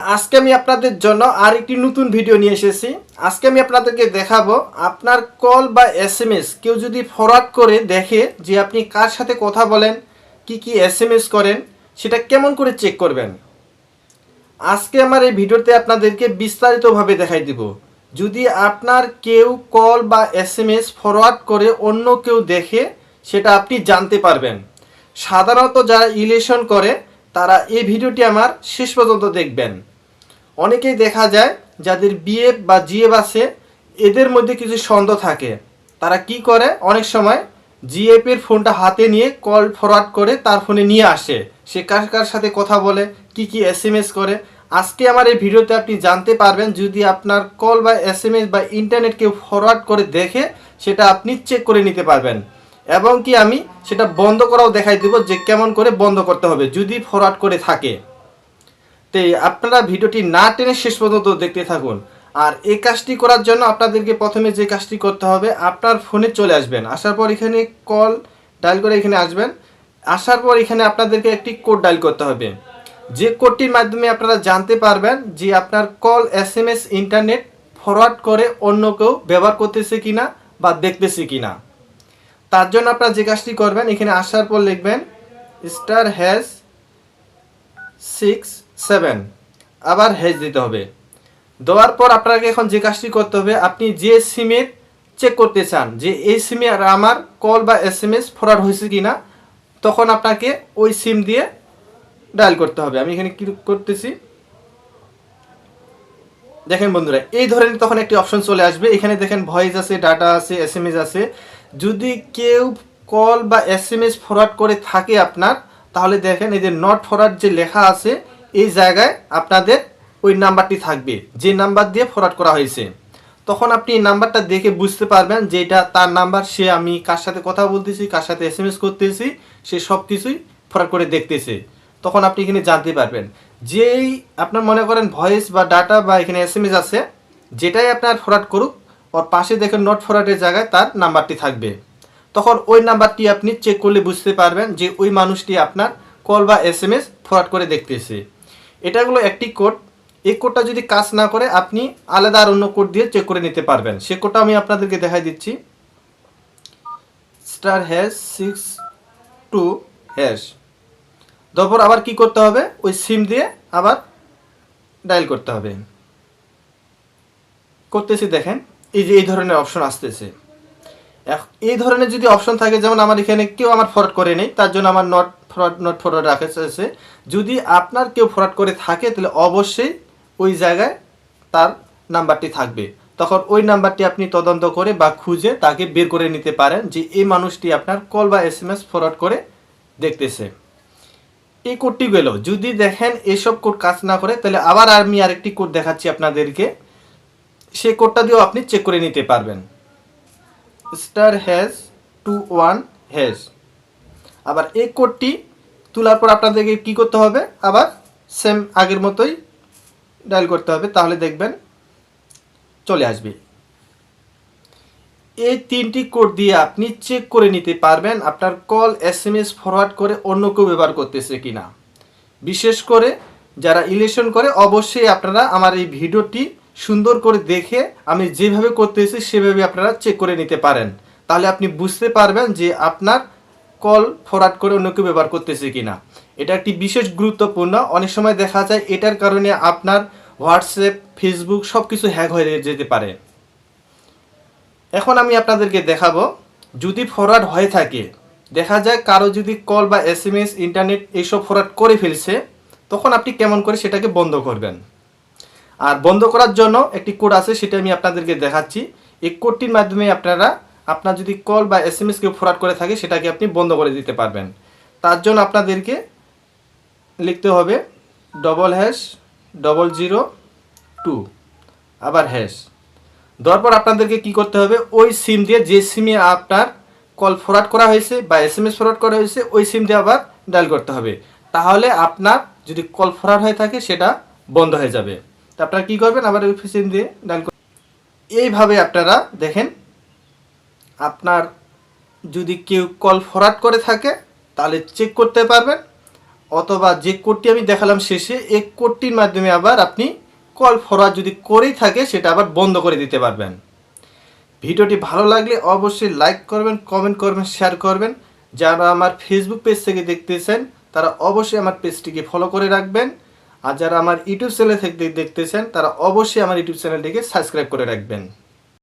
আজকে আমি আপনাদের জন্য আরেকটি নতুন ভিডিও নিয়ে এসেছি। আজকে আমি আপনাদেরকে দেখাবো আপনার কল বা এসএমএস কেউ যদি ফরওয়ার্ড করে দেখে যে আপনি কার সাথে কথা বলেন, কি এসএমএস করেন, সেটা কেমন করে চেক করবেন। আজকে আমার এই ভিডিওতে আপনাদেরকে বিস্তারিতভাবে দেখাই দিব। যদি আপনার কেউ কল বা এসএমএস ফরওয়ার্ড করে অন্য কেউ দেখে, সেটা আপনি জানতে পারবেন। সাধারণত যারা রিলেশন করে তারা এই ভিডিওটি আমার শেষ পর্যন্ত দেখবেন। অনেকেই দেখা যায় যাদের বিএফ বা জিএফ আছে, এদের মধ্যে কিছু সন্দেহ থাকে। তারা কি করে, অনেক সময় জিএফের ফোনটা হাতে নিয়ে কল ফরওয়ার্ড করে তার ফোনে নিয়ে আসে, সে কার কার সাথে কথা বলে, কি এসএমএস করে। আজকে আমার এই ভিডিওতে আপনি জানতে পারবেন যদি আপনার কল বা এসএমএস বা ইন্টারনেট কেউ ফরওয়ার্ড করে দেখে, সেটা আপনি চেক করে নিতে পারবেন। এবং কি আমি সেটা বন্ধ করাও দেখাই দেব যে কেমন করে বন্ধ করতে হবে যদি ফরওয়ার্ড করে থাকে। তো আপনারা ভিডিওটি না টেনে শেষ পর্যন্ত দেখতে থাকুন। আর এই কাজটি করার জন্য আপনাদেরকে প্রথমে যে কাজটি করতে হবে, আপনার ফোনে চলে আসবেন। আসার পর এখানে কল ডায়াল করে এখানে আসবেন। আসার পর এখানে আপনাদেরকে একটি কোড ডায়াল করতে হবে, যে কোডটির মাধ্যমে আপনারা জানতে পারবেন যে আপনার কল এসএমএস ইন্টারনেট ফরওয়ার্ড করে অন্য কেউ ব্যবহার করতেছে কিনা বা দেখতেছে কিনা। তার জন্য আপনারা যে কাজটি করবেন, এখানে আসার পর লিখবেন *#667, আবার হ্যাশ দিতে হবে। দেওয়ার পর আপনাকে এখন যে কাজটি করতে হবে, আপনি যে সিমের চেক করতে চান যে এই সিমে আর আমার কল বা এসএমএস ফরওয়ার্ড হয়েছে কিনা, তখন আপনাকে ওই সিম দিয়ে ডায়াল করতে হবে। আমি এখানে ক্লিক করতেছি। দেখেন বন্ধুরা, এই ধরনের তখন একটি অপশন চলে আসবে। এখানে দেখেন ভয়েস আছে, ডাটা আছে, এসএমএস আছে। যদি কেউ কল বা এসএমএস ফরওয়ার্ড করে থাকে আপনার, তাহলে দেখেন এই যে নট ফরওয়ার্ড যে লেখা আছে, এই জায়গায় আপনাদের ওই নাম্বারটি থাকবে যে নাম্বার দিয়ে ফরওয়ার্ড করা হয়েছে। তখন আপনি এই নাম্বারটা দেখে বুঝতে পারবেন যে এটা তার নাম্বার, সে আমি কার সাথে কথা বলতেছি, কার সাথে এসএমএস করতেছি, সে সব কিছুই ফরওয়ার্ড করে দেখতেছে। তখন আপনি এখানে জানতে পারবেন যেই আপনার মনে করেন ভয়েস বা ডাটা বা এখানে এসএমএস আছে, যেটাই আপনার ফরওয়ার্ড করুক, ওর পাশে দেখেন নট ফরওয়ার্ডের জায়গায় তার নাম্বারটি থাকবে। তখন ওই নাম্বারটি আপনি চেক করলে বুঝতে পারবেন যে ওই মানুষটি আপনার কল বা এসএমএস ফরওয়ার্ড করে দেখতেছে। এটা হলো একটি কোড। এই কোডটা যদি কাজ না করে, আপনি আলাদা আর অন্য কোড দিয়ে চেক করে নিতে পারবেন। সে কোডটা আমি আপনাদেরকে দেখাই দিচ্ছি। *#667#। তারপর আবার কি করতে হবে, ওই সিম দিয়ে আবার ডায়াল করতে হবে। করতেছি, দেখেন এই যে এই ধরনের অপশন আসতেছে। এই ধরনের যদি অপশন থাকে, যেমন আমার এখানে কেউ আমার ফরওয়ার্ড করে নেই, তার জন্য আমার নট ফরওয়ার্ড রাখা। যদি আপনার কেউ ফরওয়ার্ড করে থাকে, তাহলে অবশ্যই ওই জায়গায় তার নাম্বারটি থাকবে। তখন ওই নাম্বারটি আপনি তদন্ত করে বা খুঁজে তাকে বের করে নিতে পারেন যে এই মানুষটি আপনার কল বা এসএমএস ফরওয়ার্ড করে দেখতেছে। এই কোডটি গেল। যদি দেখেন এসব কোড কাজ না করে, তাহলে আবার আমি আরেকটি কোড দেখাচ্ছি আপনাদেরকে। সেই কোডটা দিয়েও আপনি চেক করে নিতে পারবেন। *#21#। আবার এই কোডটি তোলার পর আপনাদেরকে কি করতে হবে, আবার সেম আগের মতোই ডায়াল করতে হবে, তাহলে দেখবেন চলে আসবে। এই তিনটি কোড দিয়ে আপনি চেক করে নিতে পারবেন আপনার কল এসএমএস ফরওয়ার্ড করে অন্য কেউ ব্যবহার করতেছে কিনা। বিশেষ করে যারা রিলেশন করে, অবশ্যই আপনারা আমার এই ভিডিওটি সুন্দর করে দেখে আমি যেভাবে করতেছি সেভাবে আপনারা চেক করে নিতে পারেন। তাহলে আপনি বুঝতে পারবেন যে আপনার কল ফরওয়ার্ড করে অন্য কেউ ব্যবহার করতেছে কিনা। এটা একটি বিশেষ গুরুত্বপূর্ণ। অনেক সময় দেখা যায় এটার কারণে আপনার হোয়াটসঅ্যাপ, ফেসবুক সব কিছু হ্যাক হয়ে যেতে পারে। এখন আমি আপনাদেরকে দেখাবো, যদি ফরওয়ার্ড হয়ে থাকে, দেখা যায় কারো যদি কল বা এসএমএস ইন্টারনেট এইসব ফরওয়ার্ড করে ফেলছে, তখন আপনি কেমন করে সেটাকে বন্ধ করবেন। আর বন্ধ করার জন্য একটি কোড আছে, সেটা আমি আপনাদেরকে দেখাচ্ছি। এই কোডটির মাধ্যমে আপনার যদি কল বা এসএমএস কেউ ফরওয়ার্ড করে থাকে, সেটাকে আপনি বন্ধ করে দিতে পারবেন। তার জন্য আপনাদেরকে লিখতে হবে #002, আবার হ্যাশ। দেওয়ার পর আপনাদেরকে কি করতে হবে, ওই সিম দিয়ে, যে সিমে আপনার কল ফরওয়ার্ড করা হয়েছে বা এসএমএস ফরওয়ার্ড করা হয়েছে, ওই সিম দিয়ে আবার ডায়াল করতে হবে। তাহলে আপনার যদি কল ফরওয়ার্ড হয়ে থাকে, সেটা বন্ধ হয়ে যাবে। তো আপনারা কী করবেন, আবার ওই সিম দিয়ে ডায়াল করবেন। এইভাবে আপনারা দেখেন, আপনার যদি কেউ কল ফরওয়ার্ড করে থাকে, তাহলে চেক করতে পারবেন। অথবা যে কোডটি আমি দেখালাম শেষে এই কোডটির মাধ্যমে আবার আপনি কল ফরওয়ার্ড যদি করেই থাকে সেটা আবার বন্ধ করে দিতে পারবেন। ভিডিওটি ভালো লাগলে অবশ্যই লাইক করবেন, কমেন্ট করবেন, শেয়ার করবেন। যারা আমার ফেসবুক পেজ থেকে দেখতেছেন তারা অবশ্যই আমার পেজটিকে ফলো করে রাখবেন। আর যারা আমার ইউটিউব চ্যানেল থেকে দেখতেছেন তারা অবশ্যই আমার ইউটিউব চ্যানেলটিকে সাবস্ক্রাইব করে রাখবেন।